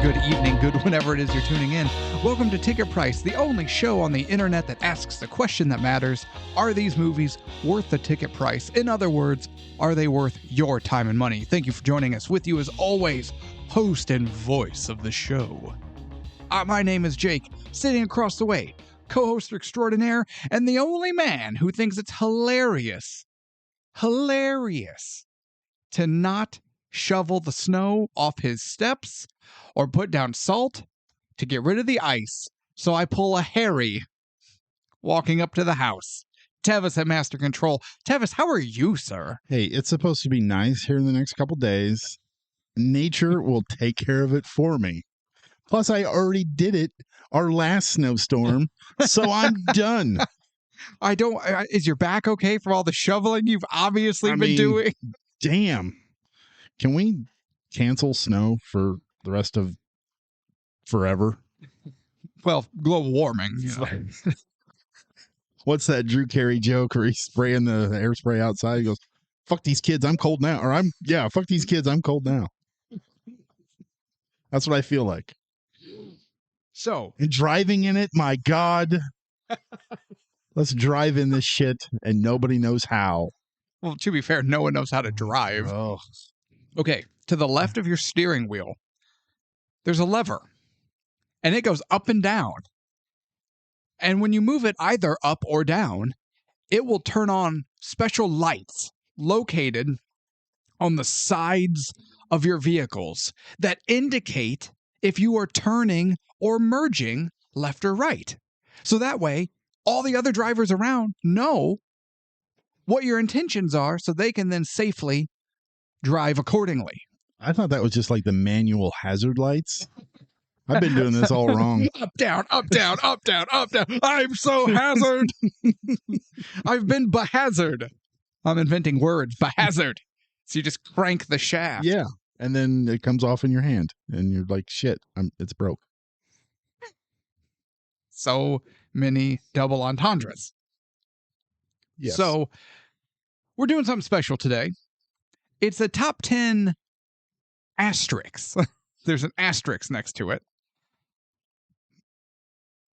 good evening, good whenever it is you're tuning in. Welcome to Ticket Price, the only show on the internet that asks the question that matters. Are these movies worth the ticket price? In other words, are they worth your time and money? Thank you for joining us. With you as always, host and voice of the show. My name is Jake, sitting across the way, co-host extraordinaire, and the only man who thinks it's hilarious to not shovel the snow off his steps or put down salt to get rid of the ice. So I pull a Harry walking up to the house. Tevis at Master Control. Tevis, how are you, sir? Hey, it's supposed to be nice here in the next couple days. Nature will take care of it for me. Plus, I already did it our last snowstorm, so I'm done. Is your back okay from all the shoveling you've obviously been doing? Damn. Can we cancel snow for the rest of forever? Well, global warming. What's that Drew Carey joke where he's spraying the hairspray outside? He goes, fuck these kids, I'm cold now. Fuck these kids, I'm cold now. That's what I feel like. So. And driving in it, my God. Let's drive in this shit and nobody knows how. Well, to be fair, no one knows how to drive. Oh. Okay, to the left of your steering wheel, there's a lever, and it goes up and down. And when you move it either up or down, it will turn on special lights located on the sides of your vehicles that indicate if you are turning or merging left or right. So that way, all the other drivers around know what your intentions are so they can then safely drive accordingly. I thought that was just like the manual hazard lights. I've been doing this all wrong. Up, down, up, down, up, down, up, down. I'm so hazard. I've been behazard. I'm inventing words. Behazard. So you just crank the shaft. Yeah. And then it comes off in your hand and you're like, shit, it's broke. So many double entendres. Yes. So we're doing something special today. It's a top 10 asterisks. There's an asterisk next to it.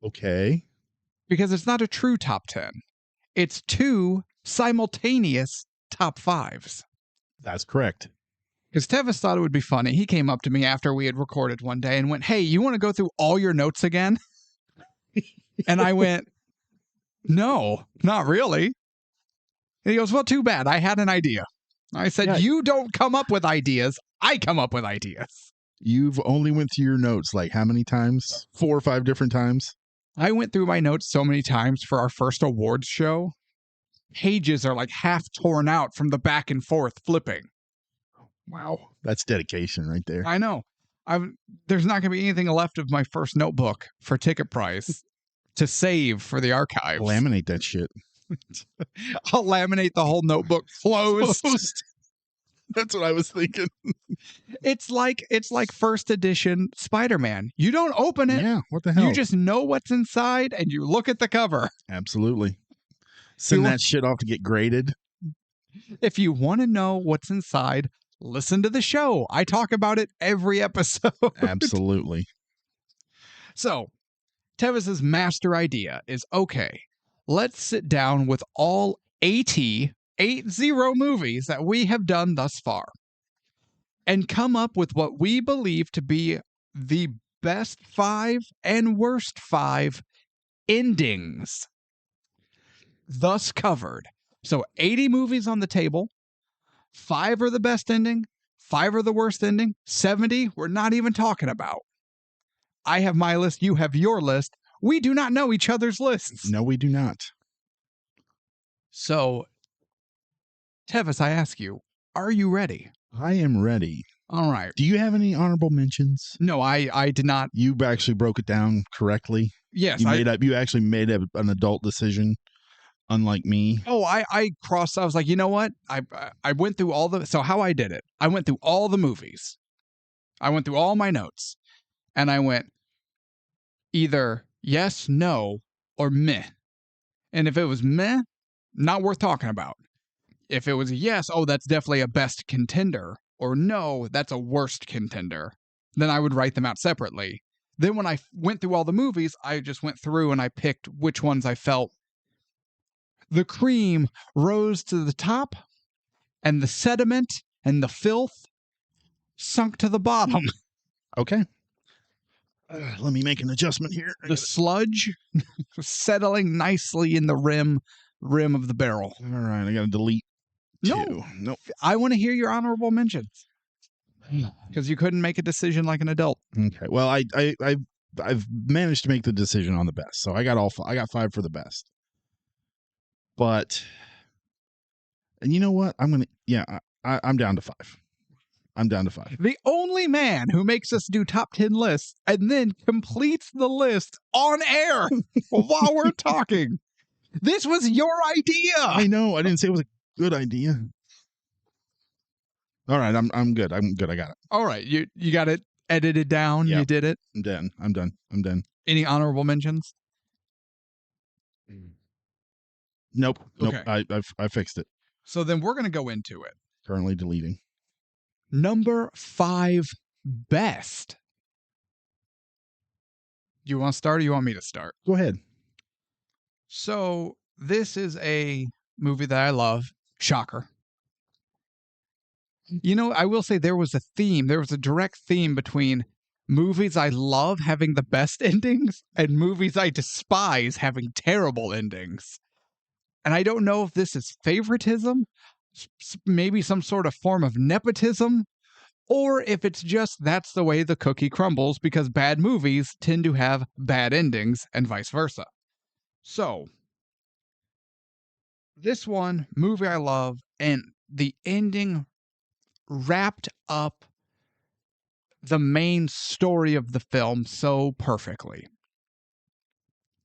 Okay. Because it's not a true top 10. It's two simultaneous top 5s. That's correct. Because Tevis thought it would be funny. He came up to me after we had recorded one day and went, hey, you want to go through all your notes again? And I went, no, not really. And he goes, well, too bad. I had an idea. I said, yeah. You don't come up with ideas. I come up with ideas. You've only went through your notes like how many times? 4 or 5 different times? I went through my notes so many times for our first awards show. Pages are like half torn out from the back and forth flipping. Wow. That's dedication right there. I know. There's not going to be anything left of my first notebook for ticket price to save for the archives. Laminate that shit. I'll laminate the whole notebook closed. That's what I was thinking. It's like first edition Spider-Man. You don't open it. Yeah, what the hell? You just know what's inside and you look at the cover. Absolutely. Send that shit off to get graded. If you want to know what's inside, listen to the show. I talk about it every episode. Absolutely. So, Tevis's master idea is, okay, let's sit down with all 80 movies that we have done thus far and come up with what we believe to be the best 5 and worst 5 endings thus covered. So 80 movies on the table, 5 are the best ending, 5 are the worst ending, 70 we're not even talking about. I have my list, you have your list. We do not know each other's lists. No, we do not. So, Tevis, I ask you, are you ready? I am ready. All right. Do you have any honorable mentions? No, I did not. You actually broke it down correctly. Yes. You actually made an adult decision, unlike me. Oh, I was like, you know what? I went through so how I did it, I went through all the movies. I went through all my notes, and I went either yes, no, or meh. And if it was meh, not worth talking about. If it was a yes, oh, that's definitely a best contender, or no, that's a worst contender. then I would write them out separately. Then when I went through all the movies, I just went through and I picked which ones I felt the cream rose to the top and the sediment and the filth sunk to the bottom. Okay. Let me make an adjustment here. The sludge settling nicely in the rim of the barrel. All right, I got to delete two. No. Nope. I want to hear your honorable mentions because you couldn't make a decision like an adult. Okay. Well, I've managed to make the decision on the best, so I got I got 5 for the best. But, and you know what? I'm down to 5. I'm down to 5. The only man who makes us do top 10 lists and then completes the list on air while we're talking. This was your idea. I know. I didn't say it was a good idea. All right, I'm good. I'm good. I got it. All right, you got it edited down. Yep. You did it. I'm done. Any honorable mentions? Nope. Okay. I fixed it. So then we're going to go into it. Currently deleting. Number 5 best. You want to start or you want me to start? Go ahead. So this is a movie that I love. Shocker. You know, I will say there was a theme. There was a direct theme between movies I love having the best endings and movies I despise having terrible endings. And I don't know if this is favoritism, maybe some sort of form of nepotism, or if it's just that's the way the cookie crumbles because bad movies tend to have bad endings and vice versa. So, this one, movie I love, and the ending wrapped up the main story of the film so perfectly.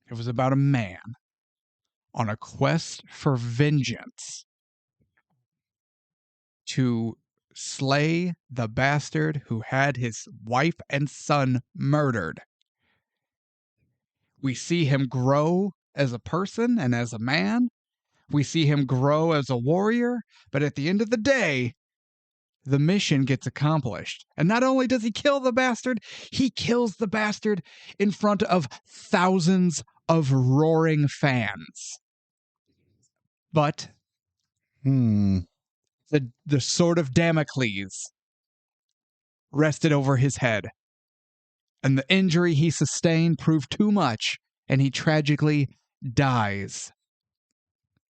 It was about a man on a quest for vengeance to slay the bastard who had his wife and son murdered. We see him grow as a person and as a man. We see him grow as a warrior, but at the end of the day, the mission gets accomplished. And not only does he kill the bastard, he kills the bastard in front of thousands of roaring fans. But the sword of Damocles rested over his head, and the injury he sustained proved too much, and he tragically dies.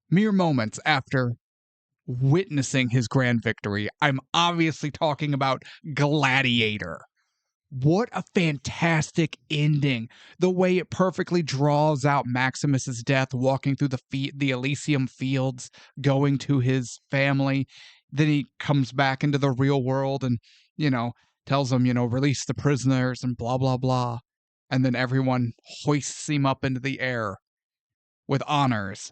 Mere moments after witnessing his grand victory. I'm obviously talking about Gladiator. What a fantastic ending. The way it perfectly draws out Maximus's death, walking through the Elysium fields, going to his family. Then he comes back into the real world and, tells them, release the prisoners and blah, blah, blah. And then everyone hoists him up into the air with honors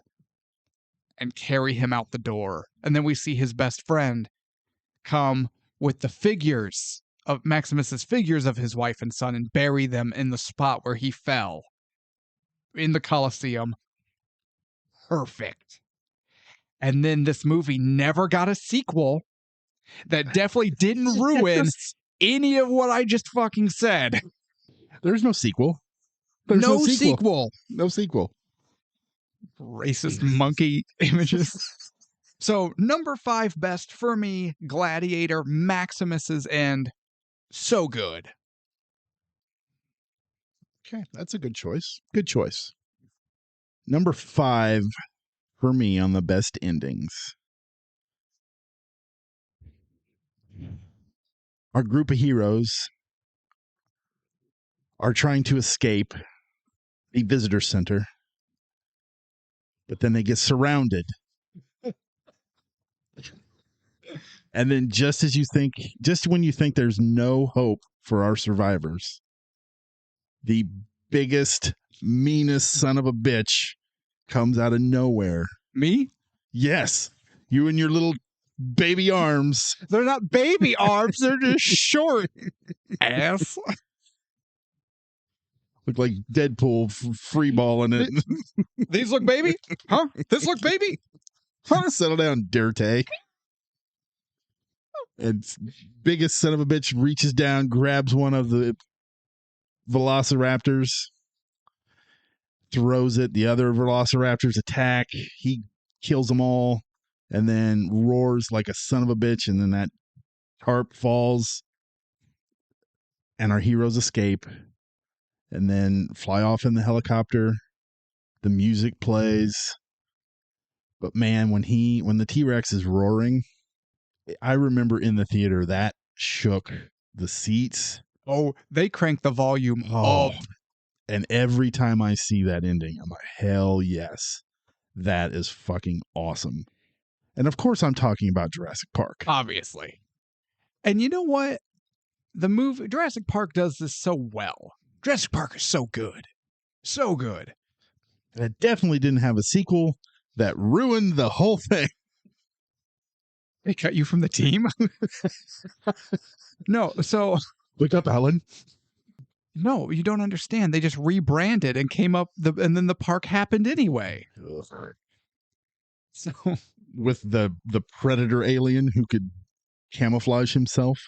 and carry him out the door. And then we see his best friend come with the figures of Maximus's figures of his wife and son and bury them in the spot where he fell in the Colosseum. Perfect. And then this movie never got a sequel that definitely didn't ruin any of what I just fucking said. There's no sequel. No sequel. No sequel. Racist monkey images. So, number 5 best for me, Gladiator, Maximus's End. So good. Okay, that's a good choice. Good choice. Number 5 for me on the best endings. Our group of heroes are trying to escape a visitor center, but then they get surrounded. And then just when you think there's no hope for our survivors, the biggest, meanest son of a bitch comes out of nowhere. Me? Yes. You and your little baby arms. They're not baby arms, they're just short. Ass. Look like Deadpool free balling it. These look baby? Huh? This look baby? Huh? Settle down, dirty. And biggest son of a bitch reaches down, grabs one of the velociraptors, throws it. The other velociraptors attack. He kills them all and then roars like a son of a bitch. And then that tarp falls and our heroes escape and then fly off in the helicopter. The music plays. But man, when the T-Rex is roaring, I remember in the theater that shook the seats. Oh, they cranked the volume up. And every time I see that ending, I'm like, hell yes. That is fucking awesome. And of course I'm talking about Jurassic Park. Obviously. And you know what? The movie Jurassic Park does this so well. Jurassic Park is so good. So good. And it definitely didn't have a sequel that ruined the whole thing. They cut you from the team? No, so Wake up, Alan. no, you don't understand. They just rebranded and came up and then the park happened anyway. So With the predator alien who could camouflage himself.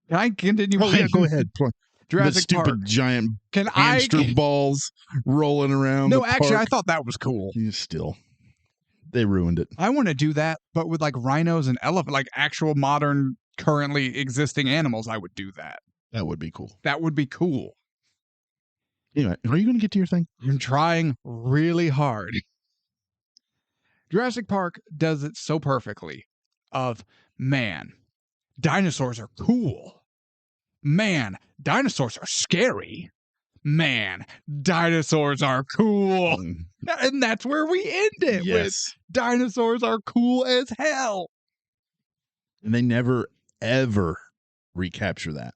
can I continue? Oh yeah, go ahead. Jurassic the stupid Park. giant Can hamster I? balls rolling around. No, the actually, park. I thought that was cool. Still, they ruined it. I want to do that, but with like rhinos and elephant, like actual modern, currently existing animals. I would do that. That would be cool. That would be cool. Anyway, are you going to get to your thing? I'm trying really hard. Jurassic Park does it so perfectly. Of man, dinosaurs are cool. Man, dinosaurs are scary. Man, dinosaurs are cool. And that's where we end it with dinosaurs are cool as hell. And they never, ever recapture that.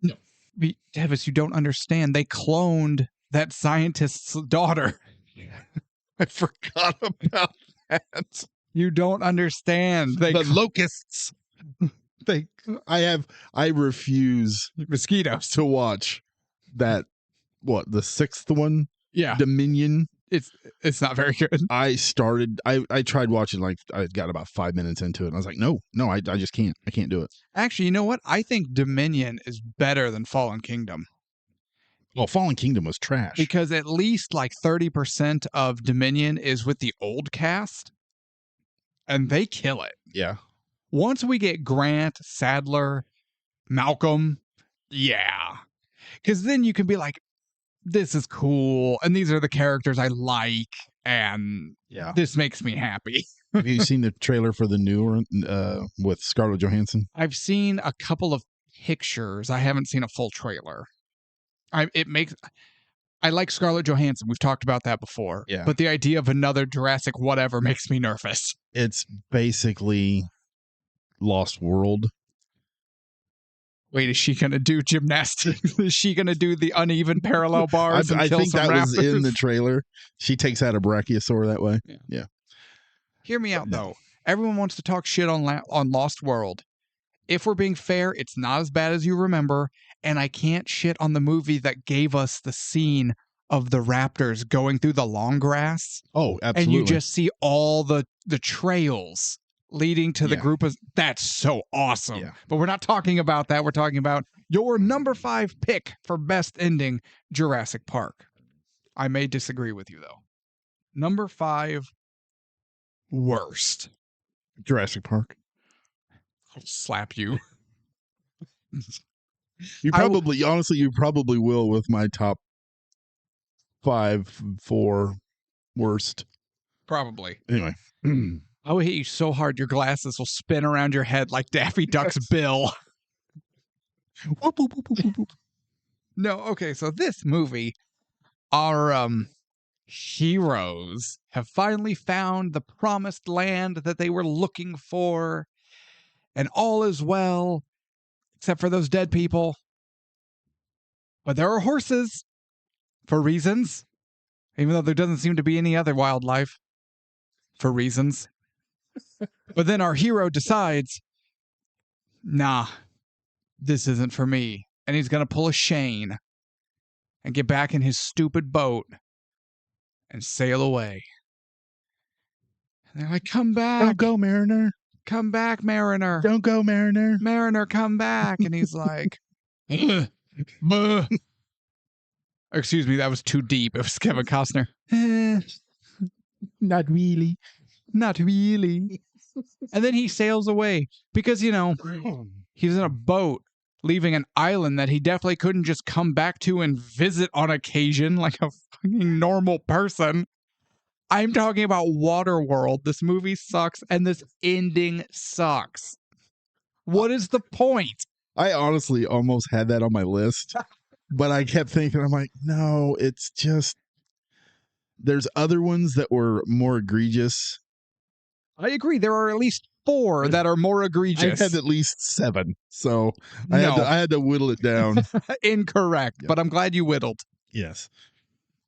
No. Tevis, you don't understand. They cloned that scientist's daughter. I forgot about that. You don't understand. The locusts. I refuse mosquitoes to watch that. What, the sixth one? Yeah. Dominion. It's not very good. I tried watching, like I got about 5 minutes into it and I was like, no, I just can't. I can't do it. Actually, you know what? I think Dominion is better than Fallen Kingdom. Well, Fallen Kingdom was trash. Because at least like 30% of Dominion is with the old cast. And they kill it. Yeah. Once we get Grant, Sadler, Malcolm, yeah. Because then you can be like, this is cool. And these are the characters I like. And this makes me happy. Have you seen the trailer for the new one with Scarlett Johansson? I've seen a couple of pictures. I haven't seen a full trailer. I like Scarlett Johansson. We've talked about that before. Yeah. But the idea of another Jurassic whatever makes me nervous. It's basically Lost World. Wait, is she going to do gymnastics? Is she going to do the uneven parallel bars and kill think some that raptors? was in the trailer. She takes out a brachiosaur that way. Yeah. Hear me out, though. Everyone wants to talk shit on Lost World. If we're being fair, it's not as bad as you remember, and I can't shit on the movie that gave us the scene of the raptors going through the long grass. Oh, absolutely. And you just see all the trails leading to the group of... That's so awesome. Yeah. But we're not talking about that. We're talking about your number 5 pick for best ending, Jurassic Park. I may disagree with you, though. Number 5, worst. Jurassic Park. I'll slap you. You probably will with my top 5 for worst. Probably. Anyway. I will hit you so hard your glasses will spin around your head like Daffy Duck's bill. No, okay, so this movie, our heroes have finally found the promised land that they were looking for, and all is well, except for those dead people. But there are horses, for reasons, even though there doesn't seem to be any other wildlife, for reasons. But then our hero decides, nah, this isn't for me. And he's going to pull a Shane and get back in his stupid boat and sail away. And they're like, come back. Don't go, Mariner. come back, Mariner. Don't go, Mariner. Mariner, come back. And he's like, "Buh." Excuse me, that was too deep. It was Kevin Costner. Not really. Not really. And then he sails away because, you know, he's in a boat leaving an island that he definitely couldn't just come back to and visit on occasion like a fucking normal person. I'm talking about Waterworld. This movie sucks and this ending sucks. What is the point? I honestly almost had that on my list, but I kept thinking, I'm like, no, it's just, there's other ones that were more egregious. I agree. There are at least 4 that are more egregious. I had at least 7, so I No. had to whittle it down. Incorrect, Yep. but I'm glad you whittled. Yes.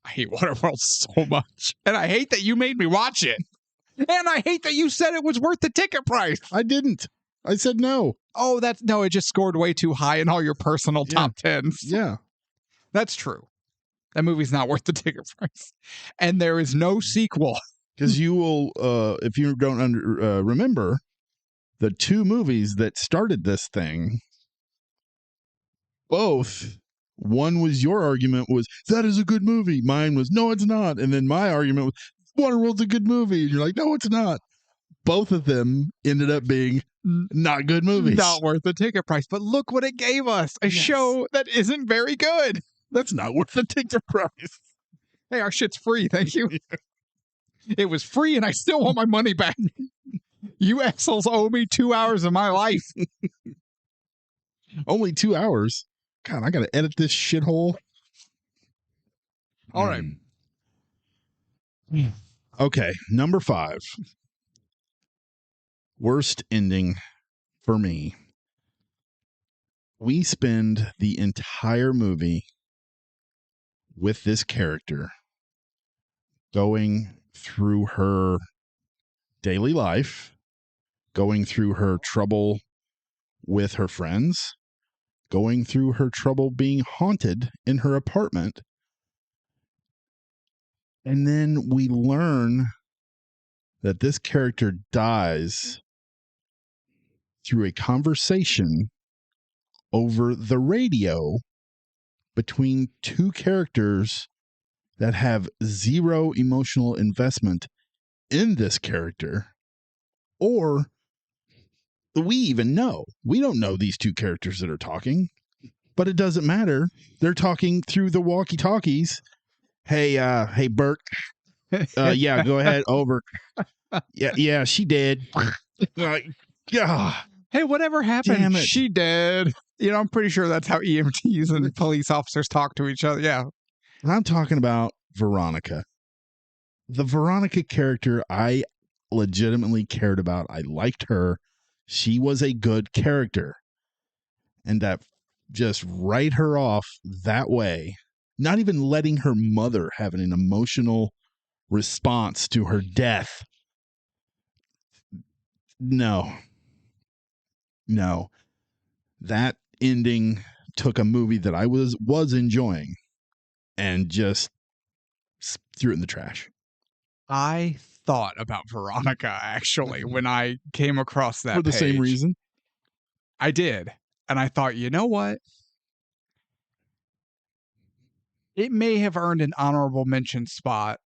I hate Waterworld so much. And I hate that you made me watch it. And I hate that you said it was worth the ticket price. I didn't. I said no. Oh, it just scored way too high in all your personal top 10s. Yeah. That's true. That movie's not worth the ticket price. And there is no sequel. Because you will, if you don't remember, the 2 movies that started this thing, both, one was your argument was, that is a good movie. Mine was, no, it's not. And then my argument was, Waterworld's a good movie. And you're like, no, it's not. Both of them ended up being not good movies. Not worth the ticket price. But look what it gave us. A show that isn't very good. That's not worth the ticket price. Hey, our shit's free. Thank you. It was free and I still want my money back. You assholes owe me 2 hours of my life. Only 2 hours? God, I got to edit this shithole. All right. Okay, number 5. Worst ending for me. We spend the entire movie with this character going through her daily life, going through her trouble with her friends, going through her trouble being haunted in her apartment. And then we learn that this character dies through a conversation over the radio between 2 characters that have zero emotional investment in this character, or we even know. We don't know these 2 characters that are talking, but it doesn't matter. They're talking through the walkie-talkies. Hey, Bert. Yeah, go ahead. Over. Yeah, she did. Like, yeah. Hey, whatever happened? Damn it. She did. You know, I'm pretty sure that's how EMTs and police officers talk to each other. Yeah. And I'm talking about Veronica. The Veronica character I legitimately cared about. I liked her. She was a good character. And that just write her off that way, not even letting her mother have an emotional response to her death. No. That ending took a movie that I was enjoying and just threw it in the trash. I thought about Veronica, actually, when I came across that For the same page. reason? I did. And I thought, you know what? It may have earned an honorable mention spot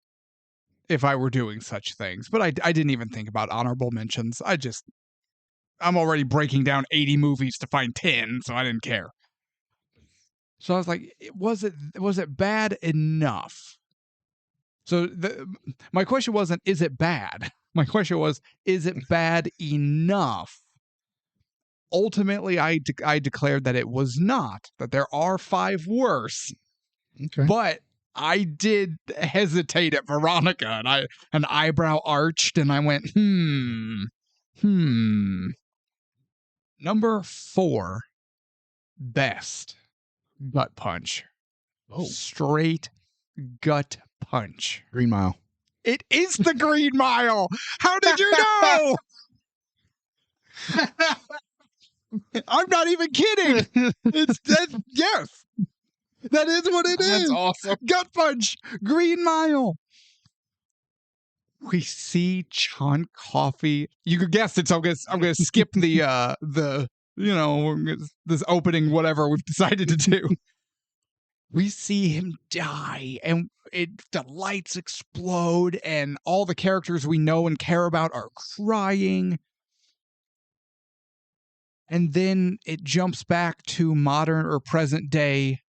if I were doing such things. But I didn't even think about honorable mentions. I'm already breaking down 80 movies to find 10, so I didn't care. So I was like, was it bad enough? So my question wasn't, is it bad? My question was, is it bad enough? Ultimately, I declared that it was not, that there are 5 worse. Okay. But I did hesitate at Veronica, and an eyebrow arched, and I went, Number 4, best, gut punch. Oh. Straight gut punch. Green Mile. It is the Green Mile. How did you know? I'm not even kidding. Yes. That is what it is. That's awesome. Gut punch. Green Mile. we see John Coffey. You could guess it, so I'm gonna skip the this opening, whatever we've decided to do. We see him die, and the lights explode, and all the characters we know and care about are crying. And then it jumps back to modern or present day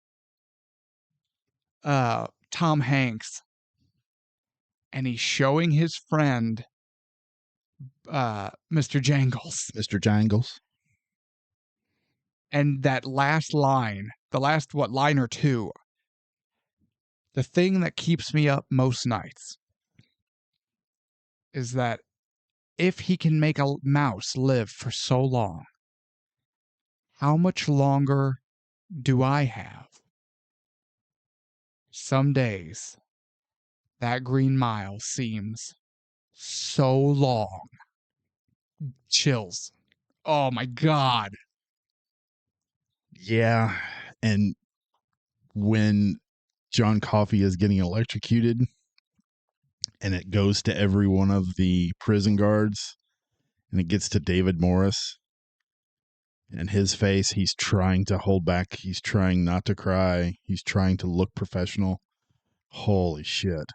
Tom Hanks, and he's showing his friend Mr. Jangles. Mr. Jangles. And that last line, the last line or two, the thing that keeps me up most nights is that if he can make a mouse live for so long, how much longer do I have? Some days, that Green Mile seems so long. Chills. Oh my God. Yeah. And when John Coffey is getting electrocuted and it goes to every one of the prison guards and it gets to David Morris and his face, he's trying to hold back. He's trying not to cry. He's trying to look professional. Holy shit.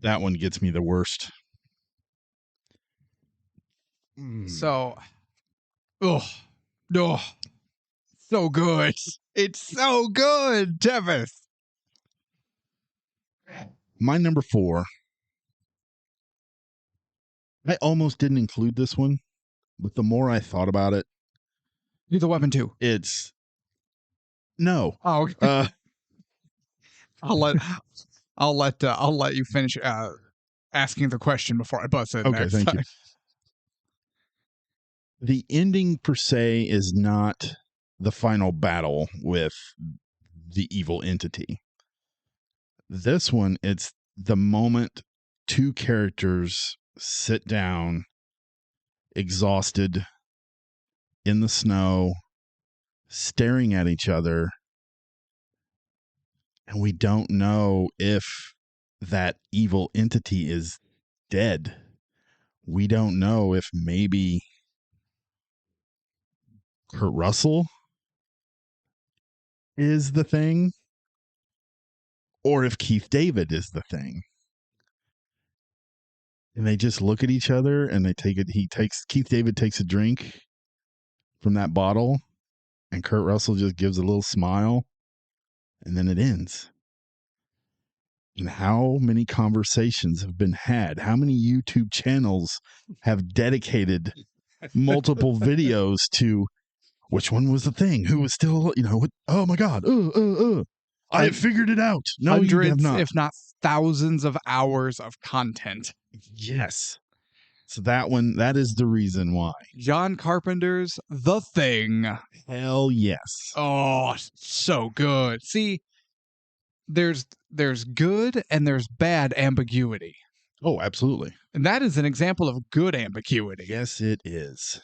That one gets me the worst. So, so good. It's so good, Tevis. My number 4. I almost didn't include this one, but the more I thought about it, You're the weapon too. it's no. Oh, okay. I'll let you finish asking the question before I bust it. Okay, thank you. The ending per se is not the final battle with the evil entity. This one, it's the moment two characters sit down, exhausted, in the snow, staring at each other, and we don't know if that evil entity is dead. We don't know if maybe Kurt Russell is the thing or if Keith David is the thing. And they just look at each other and they take it. Keith David takes a drink from that bottle and Kurt Russell just gives a little smile and then it ends. And how many conversations have been had? How many YouTube channels have dedicated multiple videos to which one was the thing? Who was still, oh my God. I have figured it out. No, hundreds, you have not. if not thousands of hours of content. Yes. So that is the reason why. John Carpenter's The Thing. Hell yes. Oh, so good. See, there's good and there's bad ambiguity. Oh, absolutely. And that is an example of good ambiguity. Yes, it is.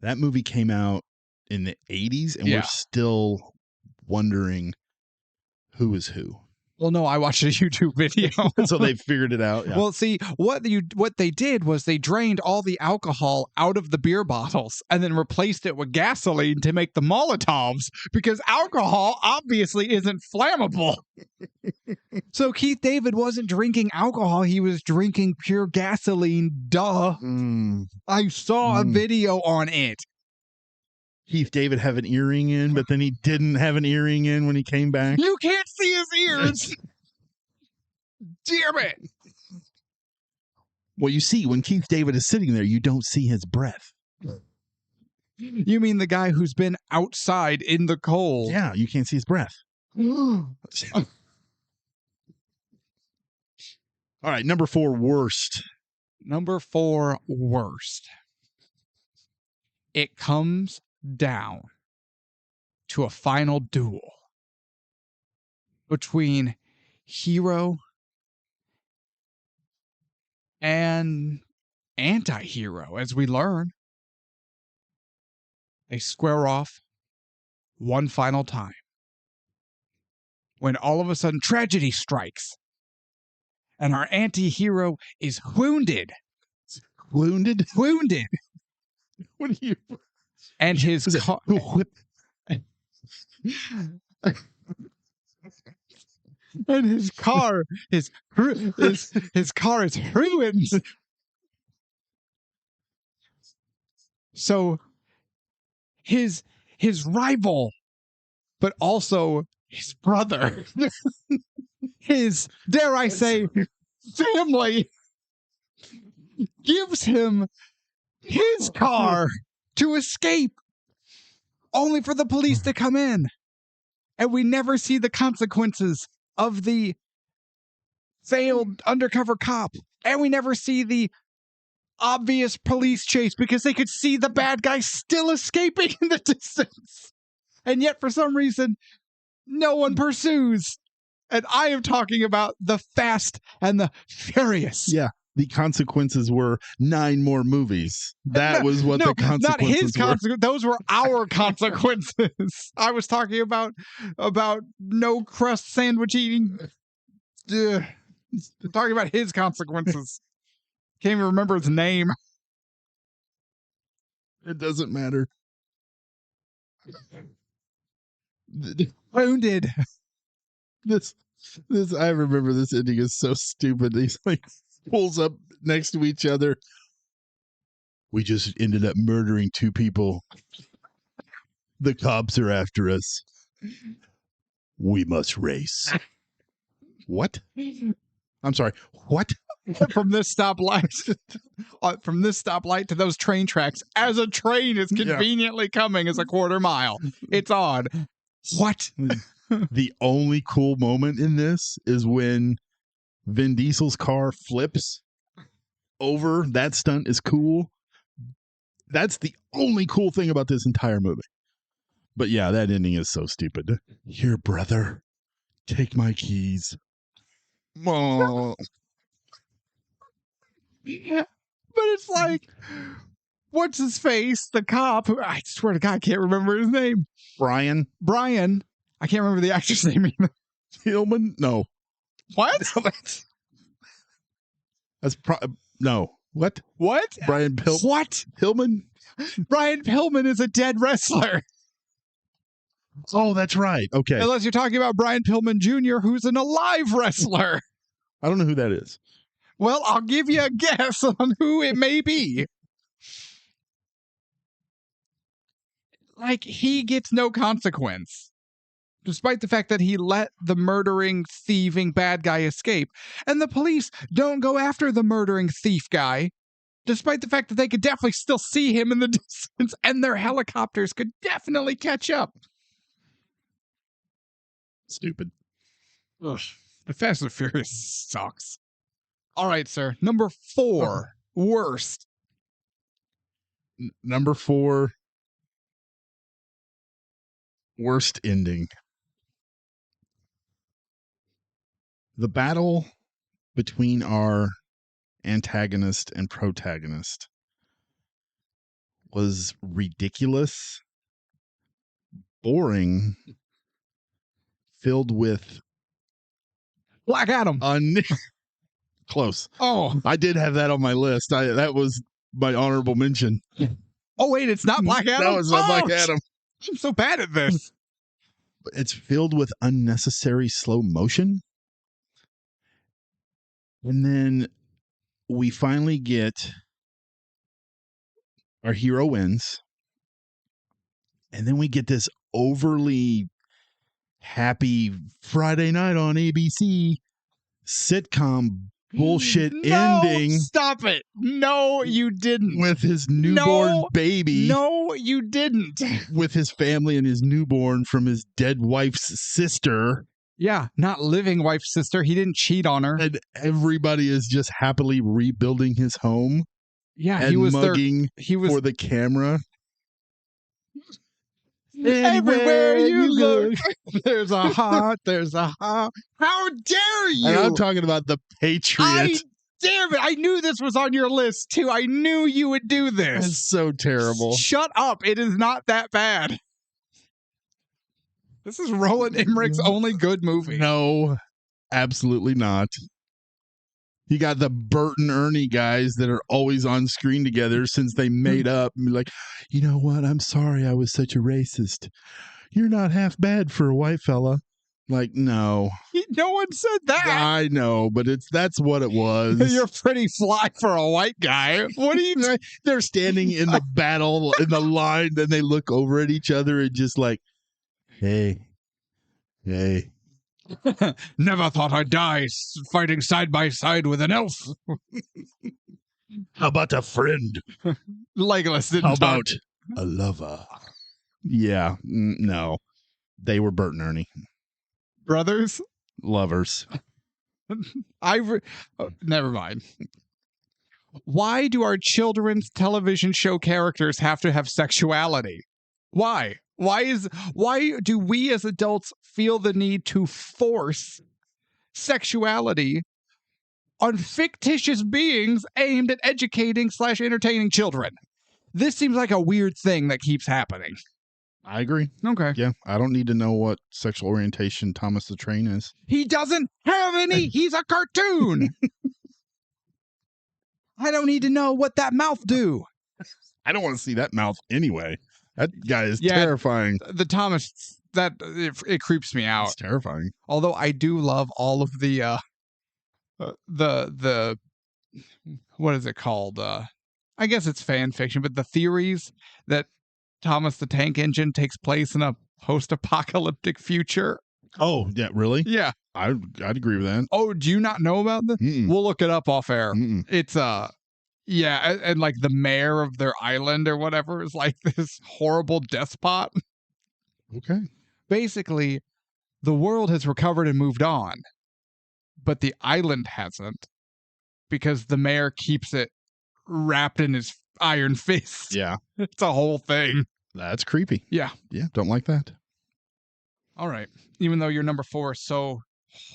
That movie came out in the 80s, and we're still wondering who is who. Well, no, I watched a YouTube video. So they figured it out. Yeah. Well, see, what they did was they drained all the alcohol out of the beer bottles and then replaced it with gasoline to make the Molotovs because alcohol obviously isn't flammable. So Keith David wasn't drinking alcohol. He was drinking pure gasoline. Duh. I saw a video on it. Keith David have an earring in, but then he didn't have an earring in when he came back. You can't see his ears. Damn it. Well, you see, when Keith David is sitting there, you don't see his breath. You mean the guy who's been outside in the cold? Yeah, you can't see his breath. All right, number 4, worst. Number 4, worst. It comes down to a final duel between hero and anti-hero, as we learn. They square off one final time when all of a sudden tragedy strikes and our anti-hero is wounded. Wounded? Wounded. What are you? And his car... And his car is ruined. So his rival, but also his brother, his, dare I say, family, gives him his car to escape, only for the police to come in. And we never see the consequences of the failed undercover cop. And we never see the obvious police chase because they could see the bad guy still escaping in the distance. And yet, for some reason, no one pursues. And I am talking about the Fast and the Furious. Yeah. The consequences were 9 more movies. That was what the consequences not his consequences. were. Those were our consequences. I was talking about no crust sandwich eating. Talking about his consequences. Can't even remember his name. It doesn't matter. Wounded. This I remember this ending is so stupid. He's like pulls up next to each other. We just ended up murdering 2 people. The cops are after us. We must race. What? I'm sorry. What? From this stoplight to those train tracks, as a train is conveniently coming as a quarter mile. It's odd. What? The only cool moment in this is when Vin Diesel's car flips over. That stunt is cool. That's the only cool thing about this entire movie. But yeah, that ending is so stupid. Here, brother, take my keys. Oh. But it's like, what's his face? The cop. I swear to God, I can't remember his name. Brian. I can't remember the actor's name either. Hillman? No. What? That's no. What? What? Brian Pillman. What? Hillman? Brian Pillman is a dead wrestler. Oh, that's right. Okay. Unless you're talking about Brian Pillman Jr., who's an alive wrestler. I don't know who that is. Well, I'll give you a guess on who it may be. Like, he gets no consequence, despite the fact that he let the murdering, thieving bad guy escape. And the police don't go after the murdering thief guy, despite the fact that they could definitely still see him in the distance, and their helicopters could definitely catch up. Stupid. Ugh. The Fast and Furious sucks. All right, sir. Number 4. Worst. Number 4. Worst ending. The battle between our antagonist and protagonist was ridiculous, boring, filled with Black Adam. Close. Oh. I did have that on my list. That was my honorable mention. Oh, wait, it's not Black Adam? No, it's not Black Adam. I'm so bad at this. It's filled with unnecessary slow motion. And then we finally get our hero wins. And then we get this overly happy Friday night on ABC sitcom bullshit ending. Stop it. No, you didn't. With his newborn baby. No, you didn't. With his family and his newborn from his dead wife's sister. Yeah, not living wife's sister. He didn't cheat on her. And everybody is just happily rebuilding his home. Yeah, and he was mugging for the camera. Everywhere you look, there's a heart, there's a heart. How dare you? And I'm talking about the Patriot. Damn it, I knew this was on your list, too. I knew you would do this. It's so terrible. Shut up. It is not that bad. This is Roland Emmerich's only good movie. No, absolutely not. You got the Bert and Ernie guys that are always on screen together since they made up. And be like, you know what? I'm sorry I was such a racist. You're not half bad for a white fella. Like, no. No one said that. I know, but that's what it was. You're pretty fly for a white guy. What are you? They're standing in the battle in the line, then they look over at each other and just like, hey. Never thought I'd die fighting side by side with an elf. How about a friend? Legolas didn't How talk. about a lover? Yeah, no. They were Bert and Ernie. Brothers? Lovers. Never mind. Why do our children's television show characters have to have sexuality? Why? Why do we as adults feel the need to force sexuality on fictitious beings aimed at educating / entertaining children? This seems like a weird thing that keeps happening. I agree. Okay. Yeah, I don't need to know what sexual orientation Thomas the Train is. He doesn't have any. He's a cartoon. I don't need to know what that mouth do. I don't want to see that mouth anyway. That guy is terrifying. The Thomas, it creeps me out. It's terrifying. Although I do love all of the what is it called? I guess it's fan fiction, but the theories that Thomas the Tank Engine takes place in a post-apocalyptic future. Oh, yeah, really? Yeah. I'd agree with that. Oh, do you not know about this? We'll look it up off air. It's yeah, and like the mayor of their island or whatever is like this horrible despot. Okay. Basically, the world has recovered and moved on, but the island hasn't because the mayor keeps it wrapped in his iron fist. Yeah. It's a whole thing. That's creepy. Yeah. Yeah, don't like that. All right. Even though your number 4 is so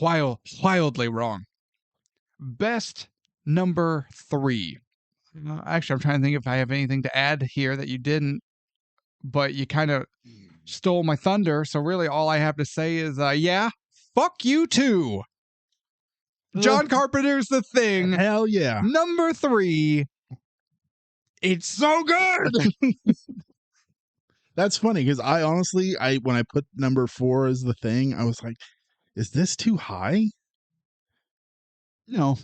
wildly wrong. Best number 3. Actually, I'm trying to think if I have anything to add here that you didn't, but you kind of stole my thunder. So really all I have to say is, yeah, fuck you too. John Carpenter's The Thing. Hell yeah. Number 3. It's so good. That's funny because I honestly, when I put number 4 as The Thing, I was like, is this too high? No.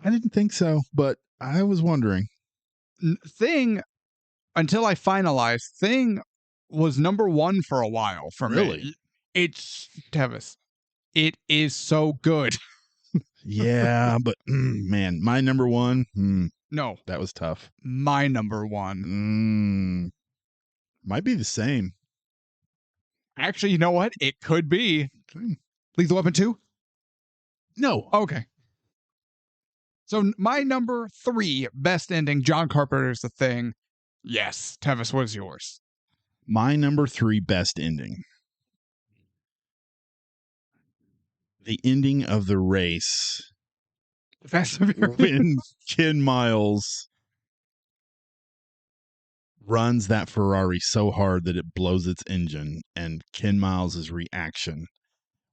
I didn't think so, but I was wondering. Thing, until I finalized, Thing was number 1 for a while for me. It's, Tevis, it is so good. Yeah, but man, my number 1, no, that was tough. My number 1 might be the same. Actually, you know what? It could be. Okay. Lethal Weapon 2? No. Okay. So my number 3 best ending, John Carpenter's The Thing. Yes. Tevis, what is yours? My number 3 best ending. The ending of the race. When Ken Miles runs that Ferrari so hard that it blows its engine, and Ken Miles' reaction.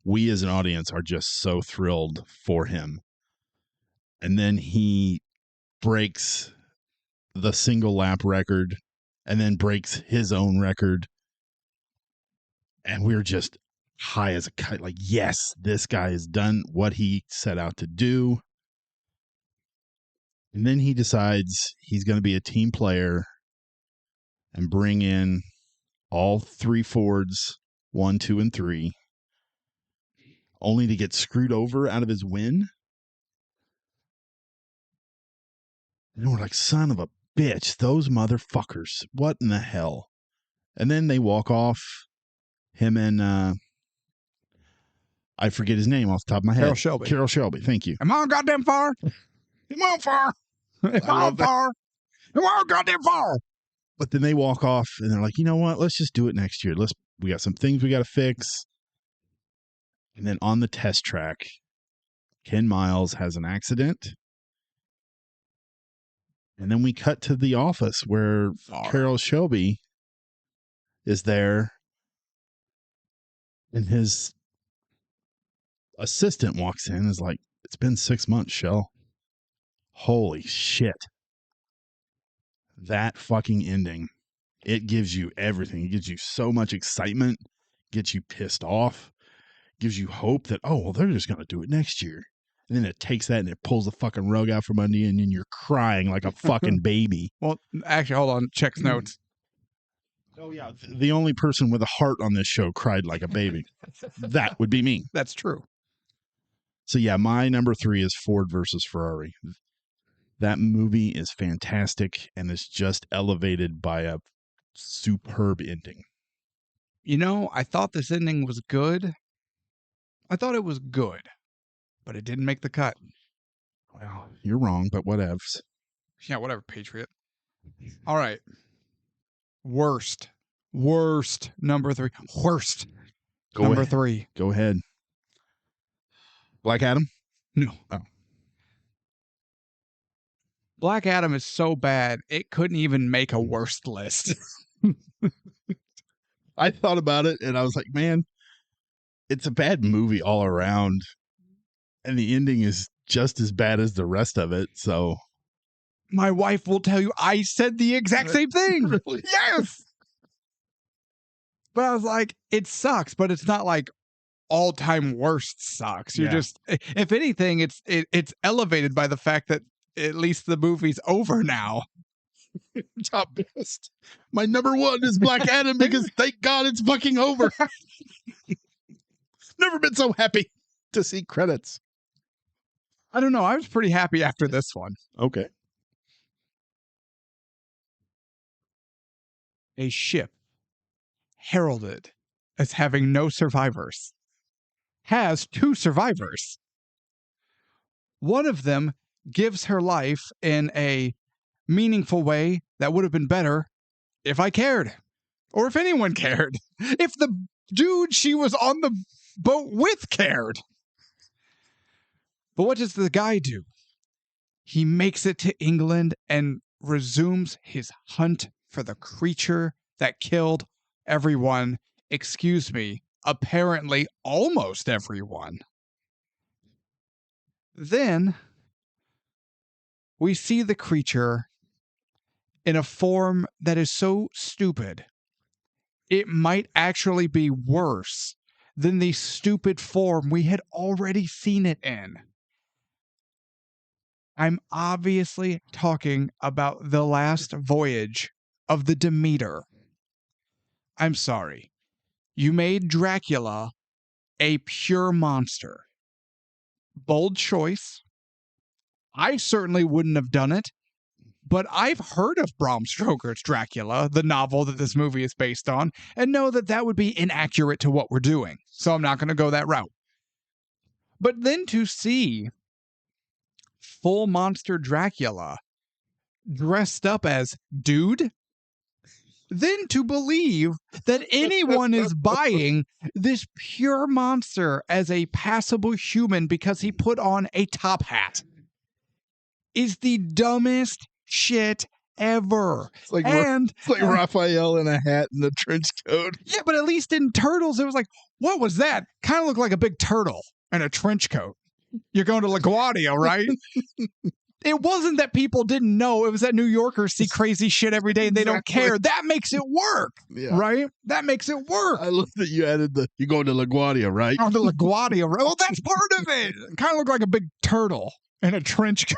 We as an audience are just so thrilled for him. And then he breaks the single lap record and then breaks his own record. And we're just high as a kite. Like, yes, this guy has done what he set out to do. And then he decides he's going to be a team player and bring in all 3 Fords, 1, 2, and 3, only to get screwed over out of his win. And we're like, son of a bitch, those motherfuckers. What in the hell? And then they walk off, him and I forget his name off the top of my head. Carroll Shelby, thank you. Am I goddamn far? Am I far? Am I far? Am I goddamn far? But then they walk off and they're like, you know what? Let's just do it next year. We got some things we got to fix. And then on the test track, Ken Miles has an accident. And then we cut to the office where Carroll Shelby is there. And his assistant walks in and is like, It's been 6 months, Shell. Holy shit. That fucking ending. It gives you everything. It gives you so much excitement, gets you pissed off, gives you hope that, oh, well, they're just going to do it next year. And then it takes that and it pulls the fucking rug out from under you, and then you're crying like a fucking baby. Well, actually, hold on. Check's notes. Oh, yeah. The only person with a heart on this show cried like a baby. That would be me. That's true. So, yeah, my number 3 is Ford versus Ferrari. That movie is fantastic and is just elevated by a superb ending. You know, I thought this ending was good. I thought it was good, but it didn't make the cut. Well, you're wrong, but whatevs. Yeah, whatever, Patriot. All right. Worst. Number 3. Worst. Number 3. Go ahead. Black Adam? No. Oh. Black Adam is so bad, it couldn't even make a worst list. I thought about it and I was like, man, it's a bad movie all around. And the ending is just as bad as the rest of it. So my wife will tell you I said the exact same thing. Really? Yes. But I was like, it sucks, but it's not like all-time worst sucks. You're just, if anything, it's elevated by the fact that at least the movie's over now. Top best. My number 1 is Black Adam because thank God it's fucking over. Never been so happy to see credits. I don't know. I was pretty happy after this one. Okay. A ship heralded as having no survivors has 2 survivors. One of them gives her life in a meaningful way that would have been better if I cared, or if anyone cared, if the dude she was on the boat with cared. But what does the guy do? He makes it to England and resumes his hunt for the creature that killed everyone. Excuse me, apparently almost everyone. Then we see the creature in a form that is so stupid, it might actually be worse than the stupid form we had already seen it in. I'm obviously talking about the last voyage of the Demeter. I'm sorry. You made Dracula a pure monster. Bold choice. I certainly wouldn't have done it, but I've heard of Bram Stoker's Dracula, the novel that this movie is based on, and know that that would be inaccurate to what we're doing. So I'm not going to go that route. But then to see full monster Dracula dressed up as dude, then to believe that anyone is buying this pure monster as a passable human because he put on a top hat is the dumbest shit ever. It's like, and it's like Raphael in a hat and a trench coat. Yeah, but at least in Turtles, it was like, what was that? Kind of looked like a big turtle in a trench coat. You're going to LaGuardia, right? It wasn't that people didn't know. It was that New Yorkers see crazy shit every day and they don't care. That makes it work, right? That makes it work. I love that you added you go to LaGuardia, right? Oh, the LaGuardia, right? Well, that's part of it. Kind of looked like a big turtle in a trench coat.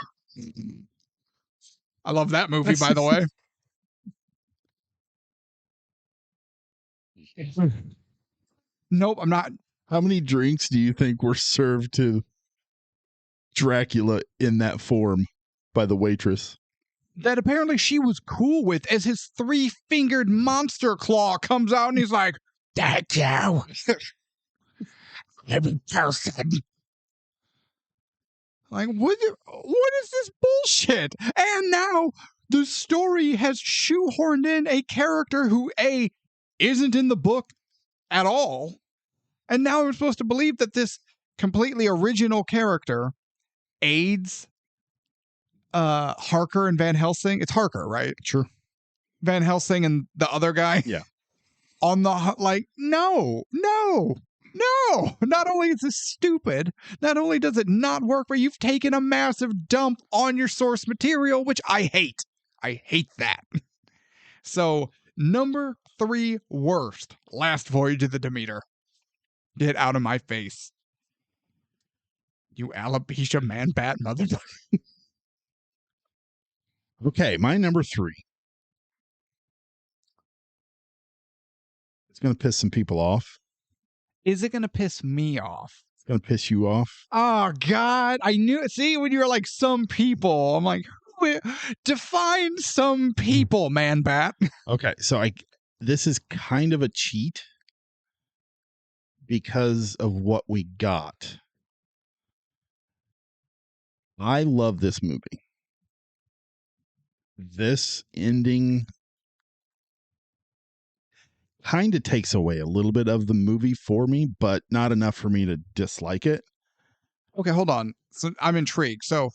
I love that movie, by the way. Nope, I'm not. How many drinks do you think were served to Dracula in that form by the waitress? That apparently she was cool with, as his 3-fingered monster claw comes out and he's like, "Thank you, every person." Like, what is this bullshit? And now the story has shoehorned in a character who, A, isn't in the book at all. And now we're supposed to believe that this completely original character aids Harker and Van Helsing. It's Harker, right? Sure. Van Helsing and the other guy. Yeah. On the, like, no. No, not only is this stupid, not only does it not work, but you've taken a massive dump on your source material, which I hate. I hate that. So, number 3 worst, Last Voyage of the Demeter. Get out of my face. You alopecia man bat motherfucker. Okay, my number 3. It's going to piss some people off. Is it going to piss me off? It's going to piss you off. Oh, God. I knew it. See, when you were like, some people, I'm like, define some people, man bat. Okay, so this is kind of a cheat because of what we got. I love this movie. This ending kind of takes away a little bit of the movie for me, but not enough for me to dislike it. Okay, hold on. So I'm intrigued. So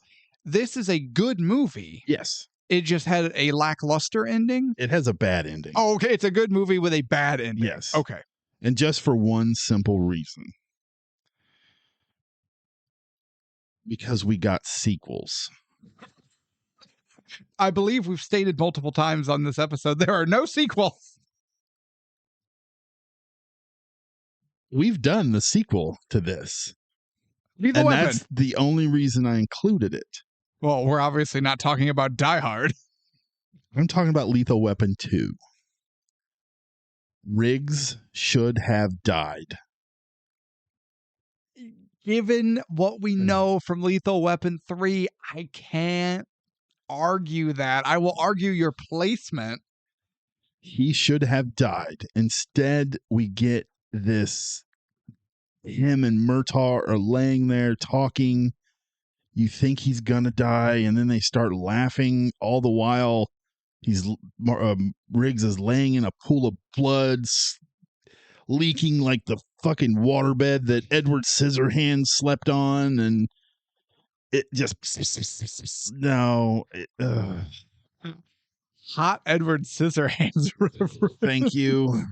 this is a good movie. Yes. It just had a lackluster ending? It has a bad ending. Oh, okay. It's a good movie with a bad ending. Yes. Okay. And just for one simple reason. Because we got sequels. I believe we've stated multiple times on this episode there are no sequels. We've done the sequel to this. Lethal Weapon. That's the only reason I included it. Well, we're obviously not talking about Die Hard. I'm talking about Lethal Weapon 2. Riggs should have died. Given what we know from Lethal Weapon 3, I can't argue that. I will argue your placement. He should have died. Instead, we get this. Him and Murtaugh are laying there talking. You think he's gonna die, and then they start laughing. All the while, Riggs is laying in a pool of blood, leaking like the fucking waterbed that Edward Scissorhands slept on, and it just no. Hot Edward Scissorhands. Thank you.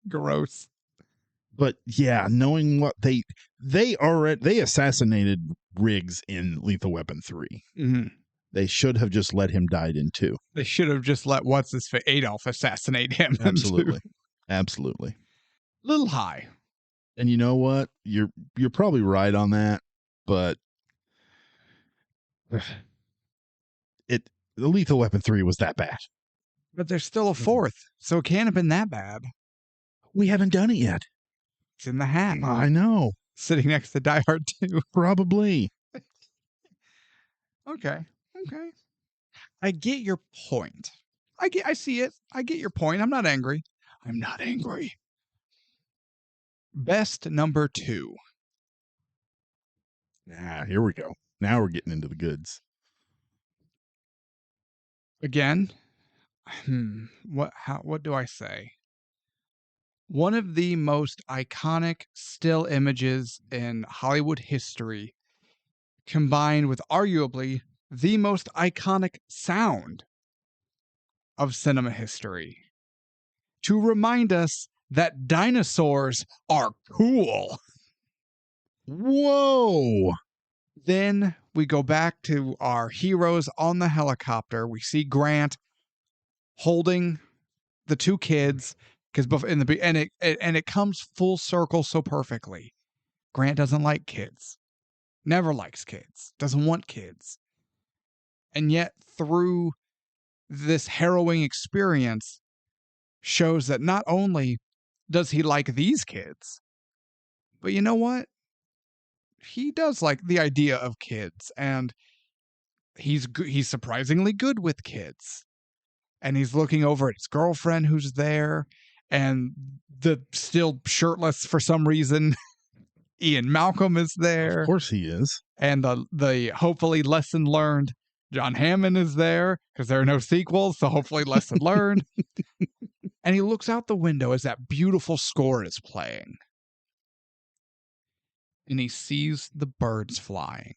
Gross. But yeah, knowing what they assassinated Riggs in Lethal Weapon 3. Mm-hmm. They should have just let him die in 2. They should have just let Adolf assassinate him. Absolutely. Absolutely. Little high. And you know what? You're probably right on that, but the Lethal Weapon 3 was that bad. But there's still a 4th, so it can't have been that bad. We haven't done it yet. It's in the hat. I know. Sitting next to Die Hard 2. Probably. Okay. I get your point. I see it. I get your point. I'm not angry. Best number 2. Here we go. Now we're getting into the goods. Again, what do I say? One of the most iconic still images in Hollywood history, combined with arguably the most iconic sound of cinema history, to remind us that dinosaurs are cool. Whoa! Then we go back to our heroes on the helicopter. We see Grant holding the 2 kids, because it comes full circle so perfectly. Grant doesn't like kids, never likes kids, doesn't want kids, and yet through this harrowing experience shows that not only does he like these kids, but you know what? He does like the idea of kids, and he's surprisingly good with kids. And he's looking over at his girlfriend who's there, and the still shirtless for some reason Ian Malcolm is there. Of course he is. And the hopefully lesson learned John Hammond is there, because there are no sequels, so hopefully lesson learned. And he looks out the window as that beautiful score is playing. And he sees the birds flying.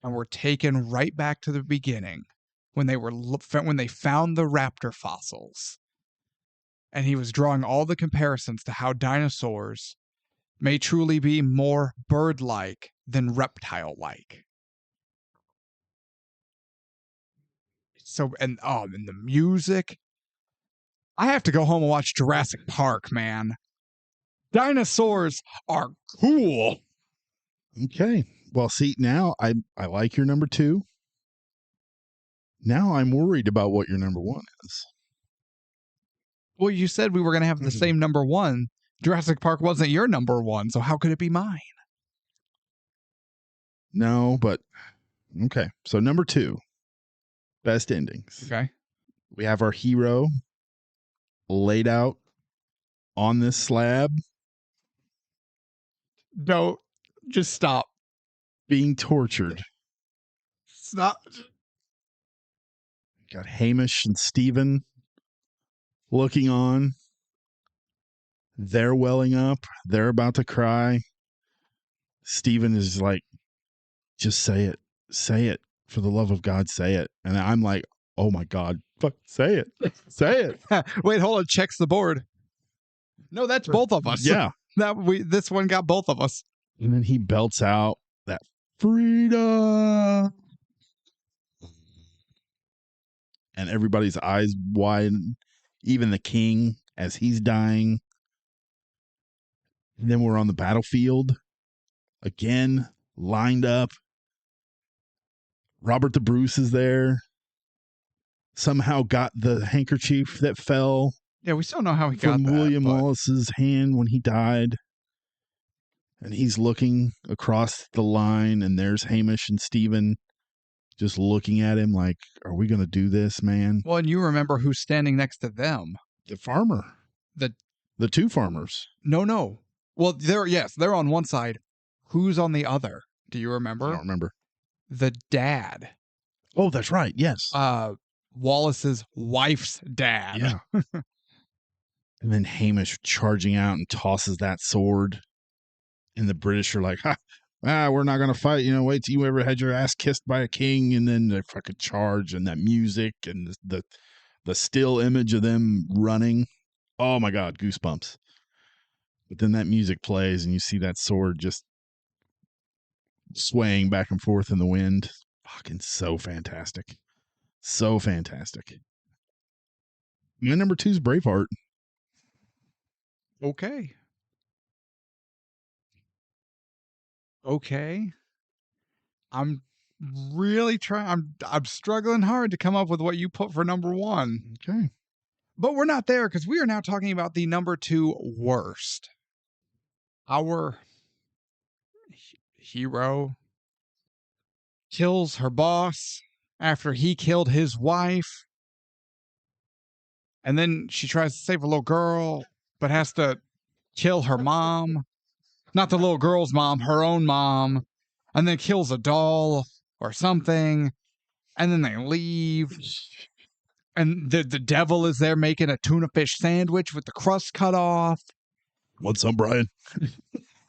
And we're taken right back to the beginning when they found the raptor fossils. and he was drawing all the comparisons to how dinosaurs may truly be more bird-like than reptile-like. So, and the music. I have to go home and watch Jurassic Park, man. Dinosaurs are cool. Okay. Well, see, now I like your number 2. Now I'm worried about what your number 1 is. Well, you said we were going to have the same number 1. Jurassic Park wasn't your number 1, so how could it be mine? No, but okay. So number 2, best endings. Okay. We have our hero laid out on this slab, No, just stop. being tortured. Stop. Got Hamish and Steven looking on. They're welling up. They're about to cry. Steven is like, just say it. Say it. For the love of God, say it. And I'm like, oh my God, fuck, say it. Say it. Wait, hold on. Checks the board. No, that's both of us. Yeah. This one got both of us. And then he belts out that freedom. And everybody's eyes widen, even the king as he's dying. And then we're on the battlefield again, lined up. Robert the Bruce is there. Somehow got the handkerchief that fell. Yeah, we still know how he got from that. William Wallace's hand when he died. And he's looking across the line, and there's Hamish and Steven just looking at him like, are we going to do this, man? Well, and you remember who's standing next to them? The farmer. The 2 farmers. No. Well, they're on one side. Who's on the other? Do you remember? I don't remember. The dad. Oh, that's right. Yes. Wallace's wife's dad. Yeah. And then Hamish charging out and tosses that sword. And the British are like, we're not going to fight. Wait till you ever had your ass kissed by a king. And then they fucking charge, and that music and the still image of them running. Oh my God, goosebumps. But then that music plays and you see that sword just swaying back and forth in the wind. Fucking so fantastic. So fantastic. My number 2 is Braveheart. Okay. I'm really trying. I'm struggling hard to come up with what you put for number 1. Okay. But we're not there because we are now talking about the number 2 worst. Our hero kills her boss after he killed his wife. And then she tries to save a little girl, but has to kill her mom. Not the little girl's mom, her own mom. And then kills a doll or something. And then they leave. And the devil is there making a tuna fish sandwich with the crust cut off. What's up, Brian?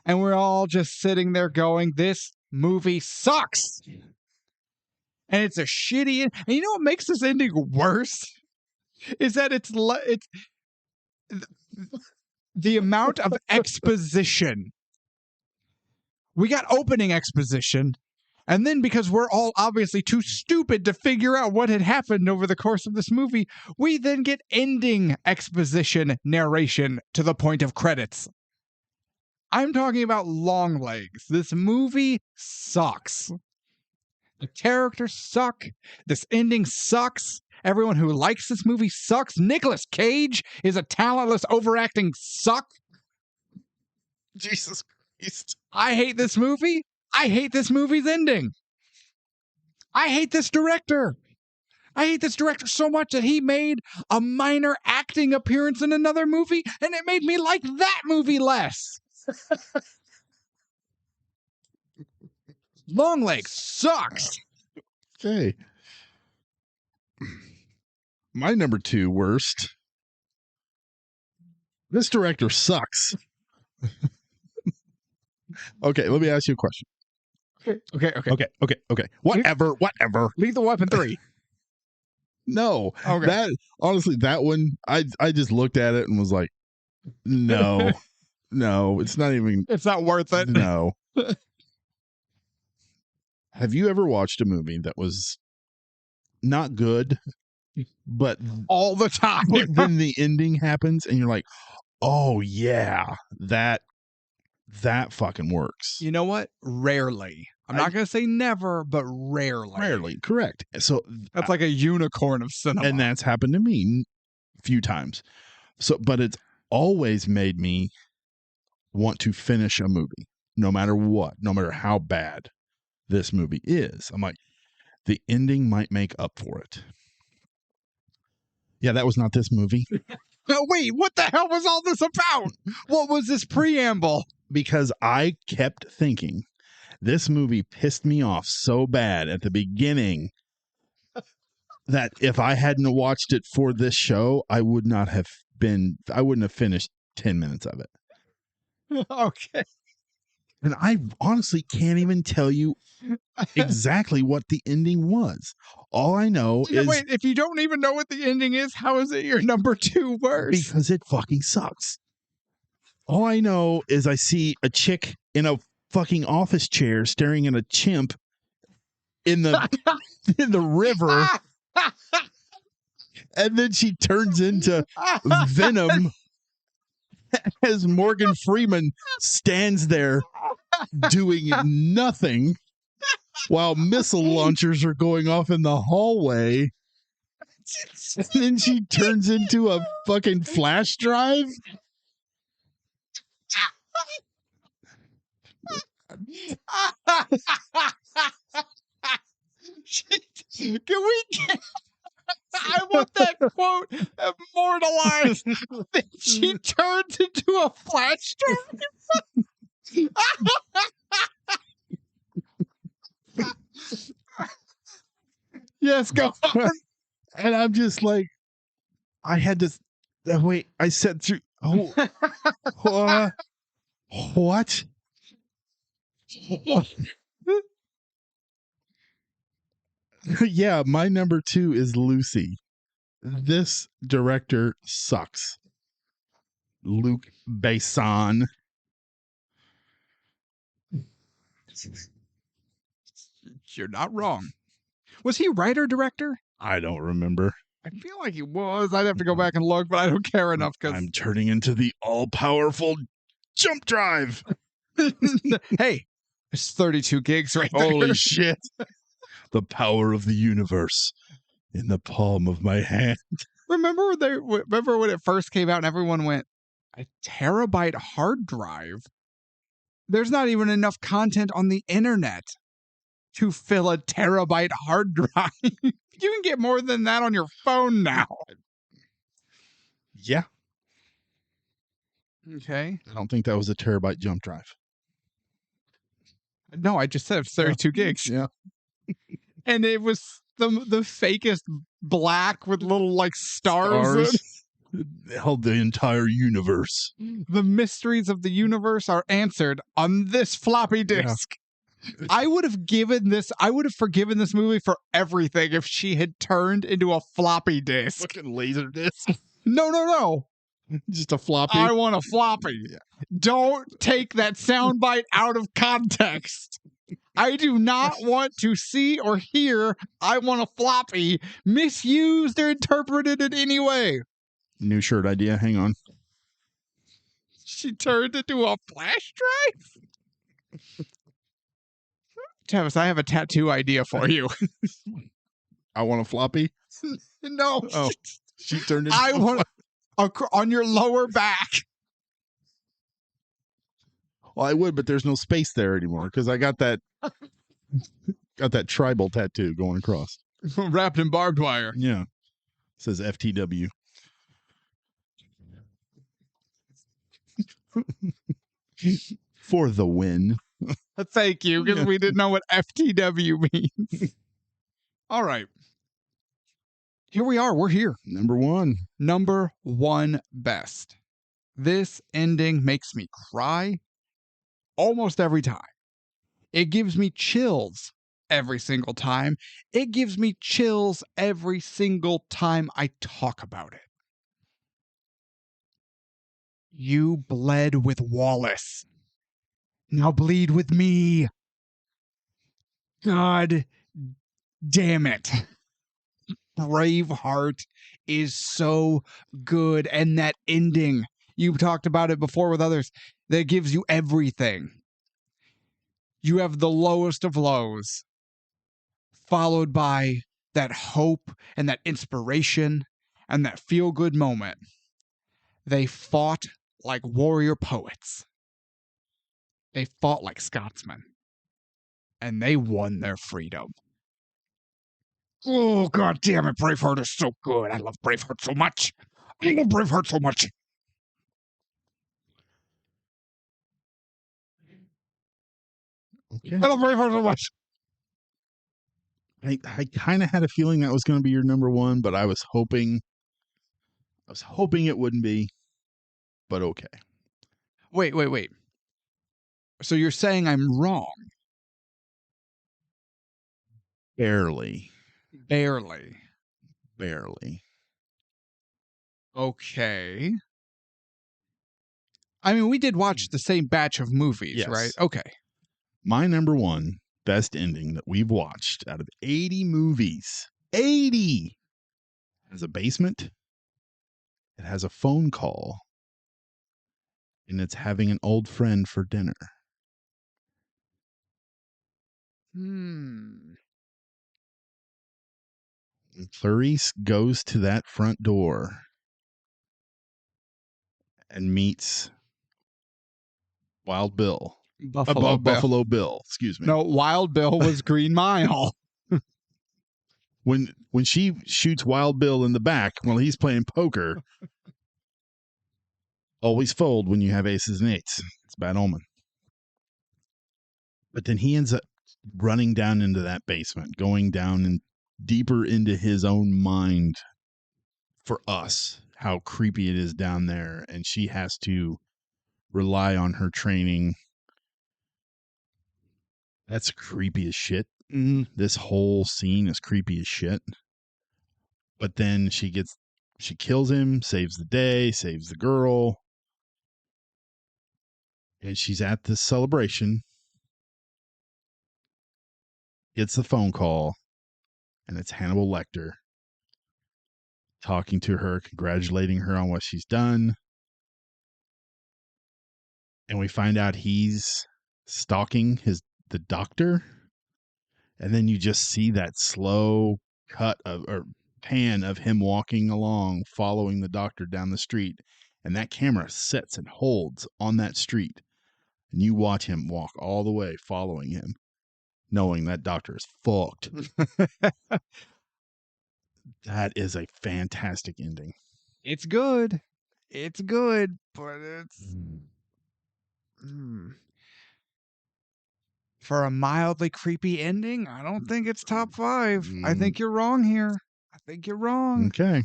And we're all just sitting there going, this movie sucks. And it's a shitty. And you know what makes this ending worse? Is that it's the amount of exposition. We got opening exposition. And then because we're all obviously too stupid to figure out what had happened over the course of this movie, we then get ending exposition narration to the point of credits. I'm talking about Longlegs. This movie sucks. The characters suck. This ending sucks. Everyone who likes this movie sucks. Nicolas Cage is a talentless, overacting suck. Jesus Christ. I hate this movie. I hate this movie's ending. I hate this director. I hate this director so much that he made a minor acting appearance in another movie, and it made me like that movie less. Longlegs sucks. Okay. My number 2 worst. This director sucks. Okay, let me ask you a question. Okay. Okay. Whatever. Lethal Weapon 3. No. Okay. That honestly, that one, I just looked at it and was like, no, it's not even. It's not worth it. No. Have you ever watched a movie that was not good, but All the time. then the ending happens and you're like, oh yeah, that fucking works. You know what? Rarely. I'm not going to say never, but rarely. Rarely, correct. So That's like a unicorn of cinema. and that's happened to me a few times. So, but it's always made me want to finish a movie, no matter what, no matter how bad this movie is. I'm like, the ending might make up for it. Yeah, that was not this movie. Wait, what the hell was all this about? What was this preamble? Because I kept thinking this movie pissed me off so bad at the beginning that if I hadn't watched it for this show, I wouldn't have finished 10 minutes of it. Okay. And I honestly can't even tell you exactly what the ending was. All I know is... Wait, if you don't even know what the ending is, how is it your number 2 worst? Because it fucking sucks. All I know is I see a chick in a fucking office chair staring at a chimp in the in the river, and then she turns into Venom as Morgan Freeman stands there doing nothing while missile launchers are going off in the hallway. And then she turns into a fucking flash drive. Can we get... I want that quote immortalized. Then she turns into a flash drive. Yes, go on. And I'm just like, I had to wait. I said through. Oh, what? Yeah, my number 2 is Lucy. This director sucks. Luc Besson. You're not wrong. Was he writer director? I don't remember. I feel like he was. I'd have to go back and look, but I don't care enough because I'm turning into the all-powerful jump drive. Hey, it's 32 gigs right there. Holy shit. The power of the universe in the palm of my hand. Remember when it first came out and everyone went, a terabyte hard drive? There's not even enough content on the internet to fill a terabyte hard drive. You can get more than that on your phone now. Yeah. Okay. I don't think that was a terabyte jump drive. No, I just said it's 32 gigs. Yeah. And it was the fakest black with little like stars. It held the entire universe. The mysteries of the universe are answered on this floppy disk. Yeah. I would have forgiven this movie for everything if she had turned into a floppy disk. Fucking laser disc. No. Just a floppy. I want a floppy. Yeah. Don't take that soundbite out of context. I do not want to see or hear I want a floppy misused or interpreted in any way. New shirt idea. Hang on. She turned into a flash drive? Tevis, I have a tattoo idea for you. I want a floppy? No. Oh, she turned into I want on your lower back. Well, I would, but there's no space there anymore because I got that tribal tattoo going across. Wrapped in barbed wire. Yeah. It says FTW. For the win. Thank you, because we didn't know what FTW means. All right. Here we are. We're here. Number 1. Number 1 best. This ending makes me cry almost every time. It gives me chills every single time. It gives me chills every single time I talk about it. You bled with Wallace. Now bleed with me. God damn it. Braveheart is so good. And that ending, you've talked about it before with others, that gives you everything. You have the lowest of lows, followed by that hope and that inspiration and that feel good moment. They fought like warrior poets. They fought like Scotsmen. And they won their freedom. Oh, God damn it. Braveheart is so good. I love Braveheart so much. I love Braveheart so much. Okay. I love Braveheart so much. I kind of had a feeling that was going to be your number one, but I was hoping it wouldn't be. But okay. Wait. So you're saying I'm wrong? Barely. Barely. Okay. I mean, we did watch the same batch of movies, Yes. right? Okay. My number one best ending that we've watched out of 80 movies, 80, has a basement. It has a phone call. And it's having an old friend for dinner. Hmm. And Clarice goes to that front door and meets Wild Bill. Buffalo Bill. Buffalo Bill, excuse me. No, Wild Bill was Green Mile. When she shoots Wild Bill in the back while he's playing poker, always fold when you have aces and eights. It's a bad omen. But then he ends up running down into that basement, going down and deeper into his own mind for us, how creepy it is down there. And she has to rely on her training. That's creepy as shit. Mm-hmm. This whole scene is creepy as shit. But then she kills him, saves the day, saves the girl. And she's at this celebration, gets the phone call, and it's Hannibal Lecter talking to her, congratulating her on what she's done. And we find out he's stalking the doctor. And then you just see that slow cut of or pan of him walking along, following the doctor down the street. And that camera sits and holds on that street. And you watch him walk all the way, following him, knowing that doctor is fucked. That is a fantastic ending. It's good. It's good, but it's for a mildly creepy ending, I don't think it's top 5. I think you're wrong here. I think you're wrong. Okay.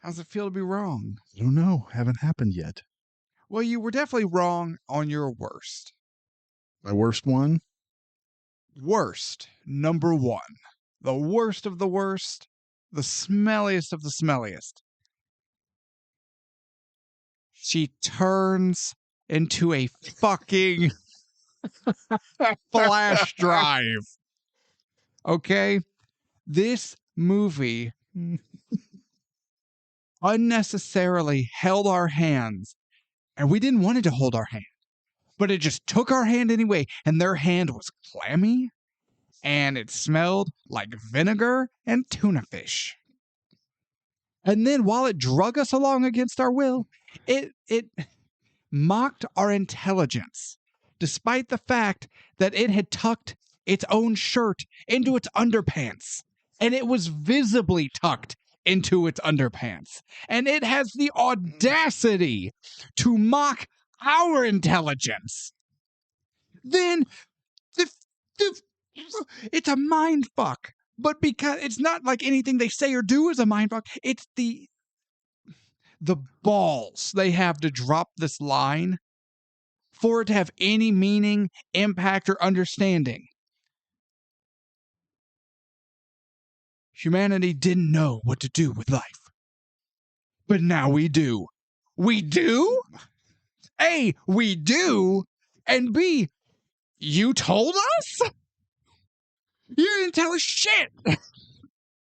How's it feel to be wrong? I don't know. Haven't happened yet. Well, you were definitely wrong on your worst. My worst one? Worst, number 1. The worst of the worst. The smelliest of the smelliest. She turns into a fucking flash drive. Okay? This movie unnecessarily held our hands, and we didn't want it to hold our hand, but it just took our hand anyway, and their hand was clammy, and it smelled like vinegar and tuna fish. And then while it drug us along against our will, it mocked our intelligence, despite the fact that it had tucked its own shirt into its underpants, and it was visibly tucked into its underpants. And it has the audacity to mock our intelligence. Then it's a mind fuck. But because it's not like anything they say or do is a mind fuck, it's the balls they have to drop this line for it to have any meaning, impact, or understanding. Humanity didn't know what to do with life. But now we do. We do? A, we do. And B, you told us? You didn't tell us shit.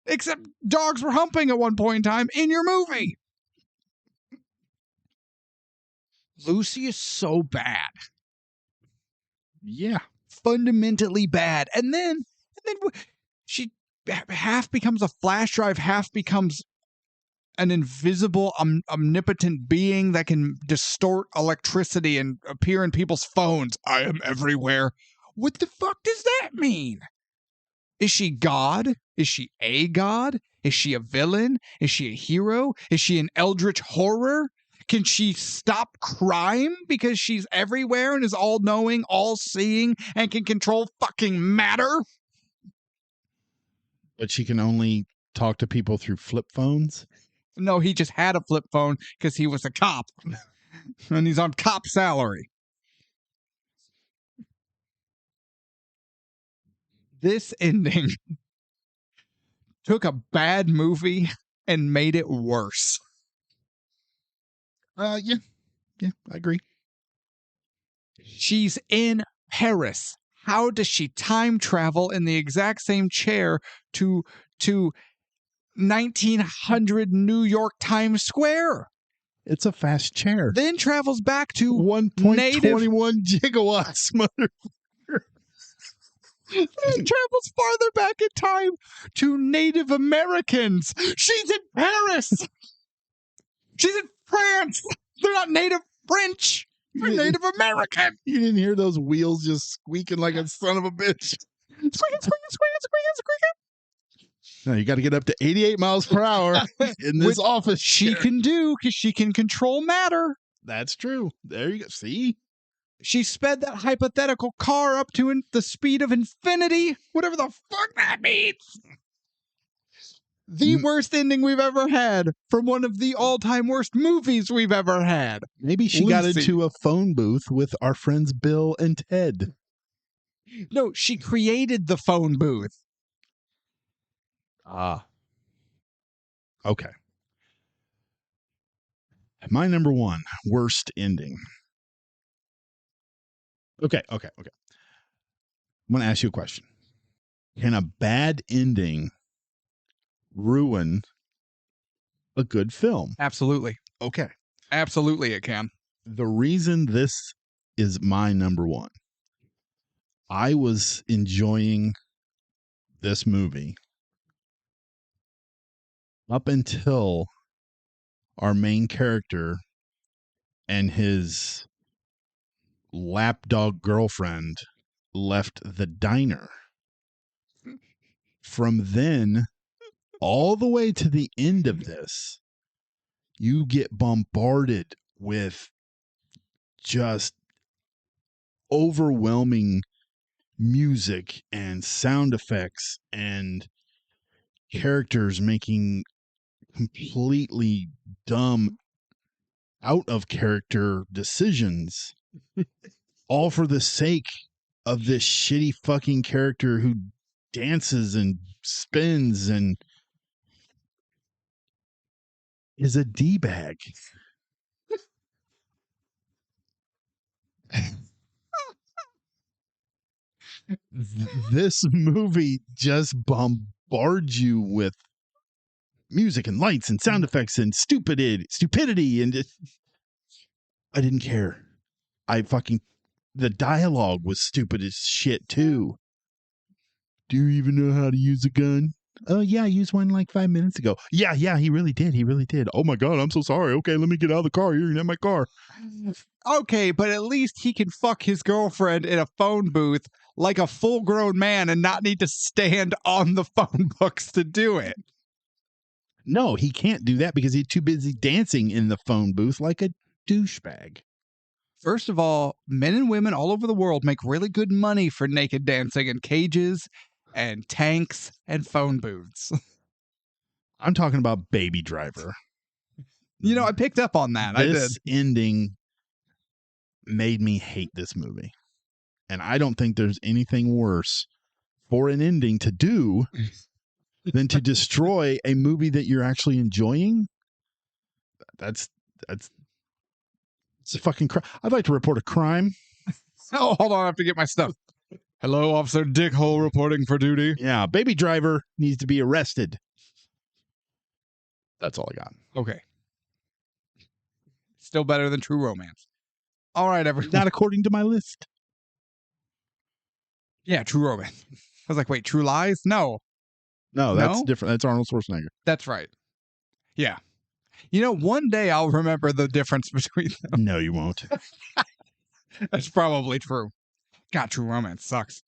Except dogs were humping at one point in time in your movie. Lucy is so bad. Yeah. Fundamentally bad. And then she half becomes a flash drive, half becomes an invisible, omnipotent being that can distort electricity and appear in people's phones. I am everywhere. What the fuck does that mean? Is she God? Is she a god? Is she a villain? Is she a hero? Is she an eldritch horror? Can she stop crime because she's everywhere and is all-knowing, all-seeing, and can control fucking matter? But she can only talk to people through flip phones? No, he just had a flip phone because he was a cop. And he's on cop salary. This ending took a bad movie and made it worse. Yeah. Yeah, I agree. She's in Paris. How does she time travel in the exact same chair to 1900 New York Times Square? It's a fast chair. Then travels back to 1.21 gigawatts, mother. Then travels farther back in time to Native Americans. She's in Paris. She's in France. They're not Native French. They're Native American. You didn't hear those wheels just squeaking like a son of a bitch. Squeaking, squeaking. No, you got to get up to 88 miles per hour in this office. She can do because she can control matter. That's true. There you go. See? She sped that hypothetical car up to the speed of infinity, whatever the fuck that means. The worst ending we've ever had from one of the all-time worst movies we've ever had. Maybe she got into a phone booth with our friends Bill and Ted. No, she created the phone booth. Okay. My number one worst ending. Okay. I'm going to ask you a question. Can a bad ending ruin a good film? Absolutely. Okay. Absolutely it can. The reason this is my number one, I was enjoying this movie up until our main character and his lapdog girlfriend left the diner. From then all the way to the end of this, you get bombarded with just overwhelming music and sound effects and characters making completely dumb, out of character decisions, all for the sake of this shitty fucking character who dances and spins and is a D-bag. This movie just bombards you with music and lights and sound effects and stupidity and I didn't care. The dialogue was stupid as shit too. Do you even know how to use a gun? Oh yeah, I used one like 5 minutes ago. Yeah, he really did. Oh my god, I'm so sorry. Okay, let me get out of the car. You're in my car. Okay, but at least he can fuck his girlfriend in a phone booth like a full-grown man and not need to stand on the phone books to do it. No, he can't do that because he's too busy dancing in the phone booth like a douchebag. First of all, men and women all over the world make really good money for naked dancing in cages and tanks and phone booths. I'm talking about Baby Driver. You know, I picked up on that. This ending made me hate this movie. And I don't think there's anything worse for an ending to do than to destroy a movie that you're actually enjoying. That's it's a fucking crime. I'd like to report a crime. Oh, hold on. I have to get my stuff. Hello, Officer Dickhole reporting for duty. Yeah, Baby Driver needs to be arrested. That's all I got. Okay. Still better than True Romance. All right, everyone. Not according to my list. Yeah, True Romance. I was like, wait, True Lies? No. No, that's No? different. That's Arnold Schwarzenegger. That's right. Yeah. You know, one day I'll remember the difference between them. No, you won't. That's probably true. God, True Romance sucks.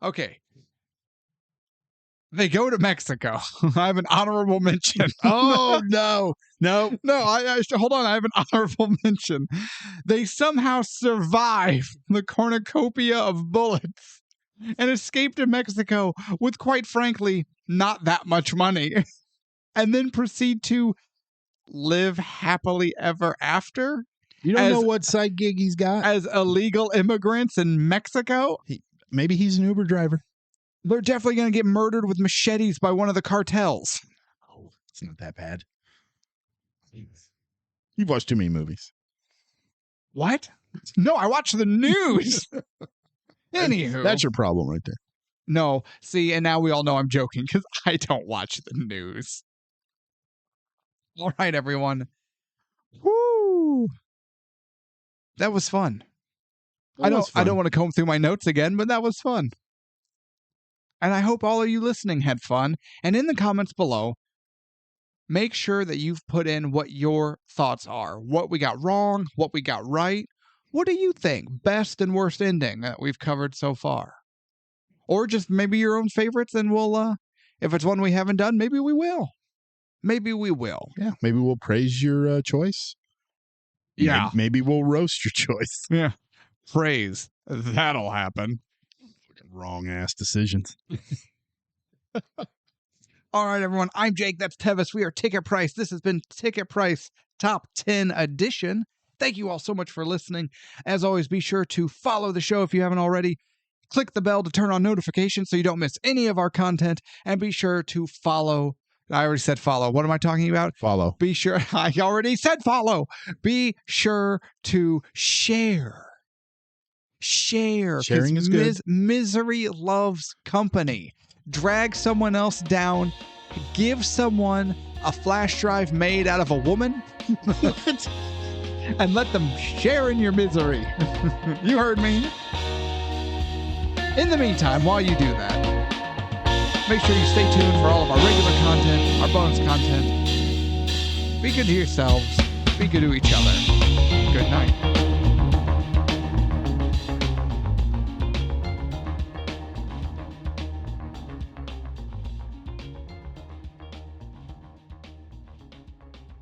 Okay. They go to Mexico. I have an honorable mention. Oh, no. No, hold on. I have an honorable mention. They somehow survive the cornucopia of bullets and escape to Mexico with, quite frankly, not that much money, and then proceed to live happily ever after. You don't know what side gig he's got? As illegal immigrants in Mexico? Maybe he's an Uber driver. They're definitely going to get murdered with machetes by one of the cartels. Oh, it's not that bad. You've watched too many movies. What? No, I watch the news. Anywho. That's your problem right there. No, see, and now we all know I'm joking because I don't watch the news. All right, everyone. Woo! That was fun. I don't want to comb through my notes again, but that was fun. And I hope all of you listening had fun. And in the comments below, make sure that you've put in what your thoughts are. What we got wrong, what we got right. What do you think? Best and worst ending that we've covered so far. Or just maybe your own favorites, and we'll, if it's one we haven't done, maybe we will. Maybe we will. Yeah, maybe we'll praise your choice. Yeah. Maybe we'll roast your choice. Yeah. Praise. That'll happen. Wrong ass decisions. All right, everyone. I'm Jake. That's Tevis. We are Ticket Price. This has been Ticket Price Top 10 Edition. Thank you all so much for listening. As always, be sure to follow the show if you haven't already. Click the bell to turn on notifications so you don't miss any of our content. And be sure to follow. I already said follow. What am I talking about? Follow. Be sure. I already said follow. Be sure to share. Sharing is good. Misery loves company. Drag someone else down. Give someone a flash drive made out of a woman. And let them share in your misery. You heard me. In the meantime, while you do that, make sure you stay tuned for all of our regular content, our bonus content. Be good to yourselves. Be good to each other. Good night.